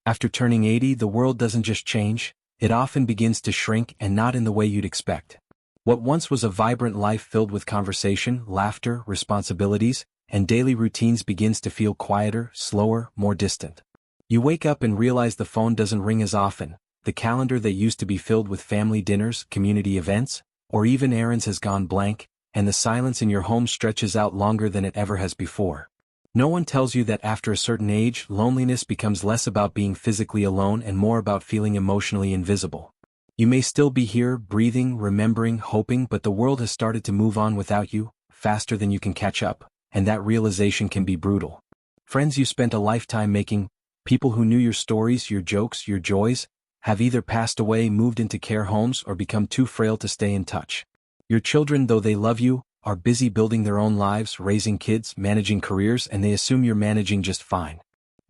After turning 80, the world doesn't just change, it often begins to shrink, and not in the way you'd expect. What once was a vibrant life filled with conversation, laughter, responsibilities, and daily routines begins to feel quieter, slower, more distant. You wake up and realize the phone doesn't ring as often, the calendar that used to be filled with family dinners, community events, or even errands has gone blank, and the silence in your home stretches out longer than it ever has before. No one tells you that after a certain age, loneliness becomes less about being physically alone and more about feeling emotionally invisible. You may still be here, breathing, remembering, hoping, but the world has started to move on without you, faster than you can catch up, and that realization can be brutal. Friends you spent a lifetime making, people who knew your stories, your jokes, your joys, have either passed away, moved into care homes, or become too frail to stay in touch. Your children, though they love you, are busy building their own lives, raising kids, managing careers, and they assume you're managing just fine.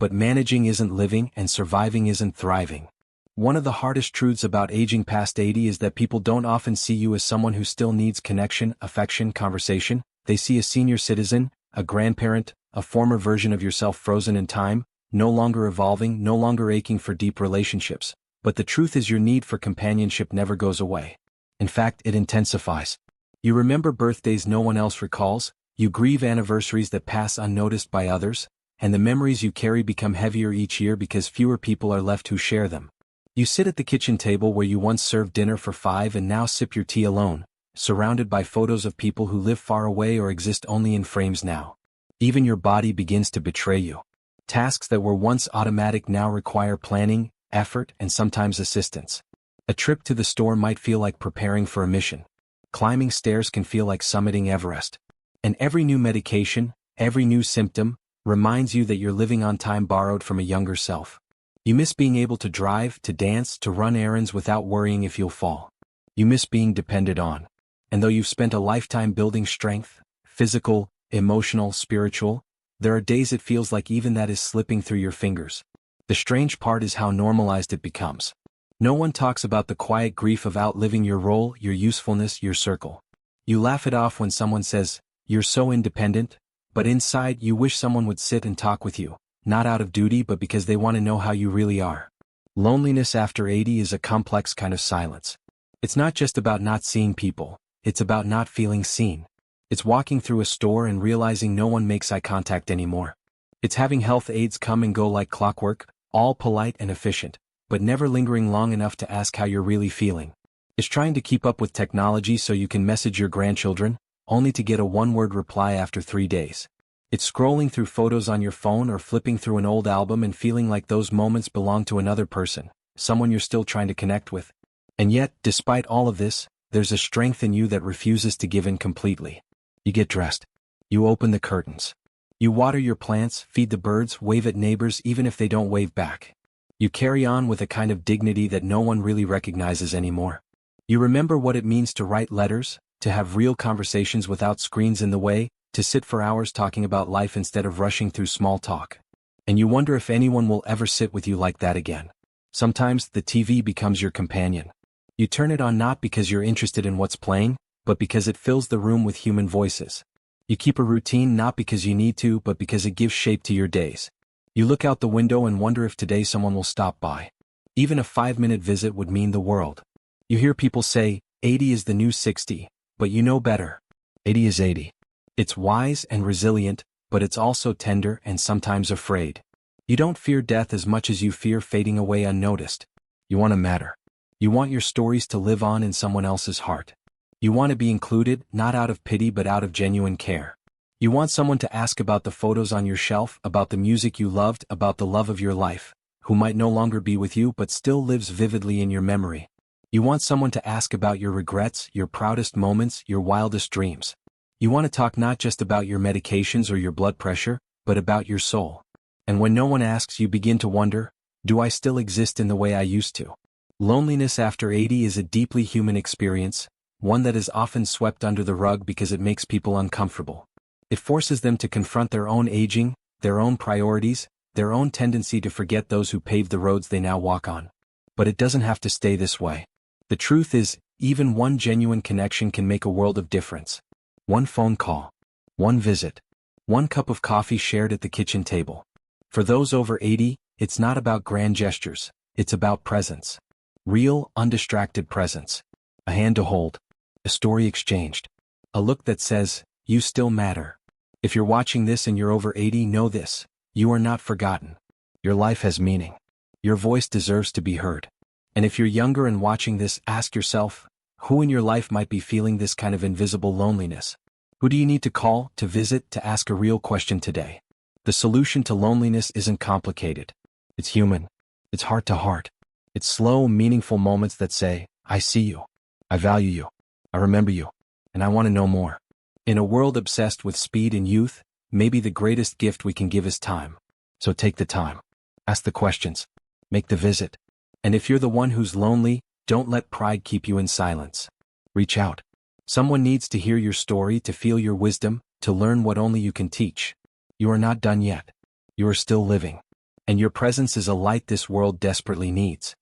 But managing isn't living, and surviving isn't thriving. One of the hardest truths about aging past 80 is that people don't often see you as someone who still needs connection, affection, conversation. They see a senior citizen, a grandparent, a former version of yourself frozen in time, no longer evolving, no longer aching for deep relationships. But the truth is, your need for companionship never goes away. In fact, it intensifies. You remember birthdays no one else recalls, you grieve anniversaries that pass unnoticed by others, and the memories you carry become heavier each year because fewer people are left who share them. You sit at the kitchen table where you once served dinner for 5 and now sip your tea alone, surrounded by photos of people who live far away or exist only in frames now. Even your body begins to betray you. Tasks that were once automatic now require planning, effort, and sometimes assistance. A trip to the store might feel like preparing for a mission. Climbing stairs can feel like summiting Everest. And every new medication, every new symptom, reminds you that you're living on time borrowed from a younger self. You miss being able to drive, to dance, to run errands without worrying if you'll fall. You miss being depended on. And though you've spent a lifetime building strength, physical, emotional, spiritual, there are days it feels like even that is slipping through your fingers. The strange part is how normalized it becomes. No one talks about the quiet grief of outliving your role, your usefulness, your circle. You laugh it off when someone says, "You're so independent," but inside you wish someone would sit and talk with you, not out of duty but because they want to know how you really are. Loneliness after 80 is a complex kind of silence. It's not just about not seeing people, it's about not feeling seen. It's walking through a store and realizing no one makes eye contact anymore. It's having health aides come and go like clockwork, all polite and efficient, but never lingering long enough to ask how you're really feeling. It's trying to keep up with technology so you can message your grandchildren, only to get a one-word reply after 3 days. It's scrolling through photos on your phone or flipping through an old album and feeling like those moments belong to another person, someone you're still trying to connect with. And yet, despite all of this, there's a strength in you that refuses to give in completely. You get dressed. You open the curtains. You water your plants, feed the birds, wave at neighbors even if they don't wave back. You carry on with a kind of dignity that no one really recognizes anymore. You remember what it means to write letters, to have real conversations without screens in the way, to sit for hours talking about life instead of rushing through small talk. And you wonder if anyone will ever sit with you like that again. Sometimes the TV becomes your companion. You turn it on not because you're interested in what's playing, but because it fills the room with human voices. You keep a routine not because you need to, but because it gives shape to your days. You look out the window and wonder if today someone will stop by. Even a 5-minute visit would mean the world. You hear people say, 80 is the new 60, but you know better. 80 is 80. It's wise and resilient, but it's also tender and sometimes afraid. You don't fear death as much as you fear fading away unnoticed. You want to matter. You want your stories to live on in someone else's heart. You want to be included, not out of pity but out of genuine care. You want someone to ask about the photos on your shelf, about the music you loved, about the love of your life, who might no longer be with you but still lives vividly in your memory. You want someone to ask about your regrets, your proudest moments, your wildest dreams. You want to talk not just about your medications or your blood pressure, but about your soul. And when no one asks, you begin to wonder, do I still exist in the way I used to? Loneliness after 80 is a deeply human experience, one that is often swept under the rug because it makes people uncomfortable. It forces them to confront their own aging, their own priorities, their own tendency to forget those who paved the roads they now walk on. But it doesn't have to stay this way. The truth is, even one genuine connection can make a world of difference. One phone call, one visit, one cup of coffee shared at the kitchen table. For those over 80, it's not about grand gestures, it's about presence. Real, undistracted presence. A hand to hold. A story exchanged. A look that says, you still matter. If you're watching this and you're over 80, know this. You are not forgotten. Your life has meaning. Your voice deserves to be heard. And if you're younger and watching this, ask yourself, who in your life might be feeling this kind of invisible loneliness? Who do you need to call, to visit, to ask a real question today? The solution to loneliness isn't complicated. It's human. It's heart to heart. It's slow, meaningful moments that say, I see you. I value you. I remember you. And I want to know more. In a world obsessed with speed and youth, maybe the greatest gift we can give is time. So take the time. Ask the questions. Make the visit. And if you're the one who's lonely, don't let pride keep you in silence. Reach out. Someone needs to hear your story, to feel your wisdom, to learn what only you can teach. You are not done yet. You are still living. And your presence is a light this world desperately needs.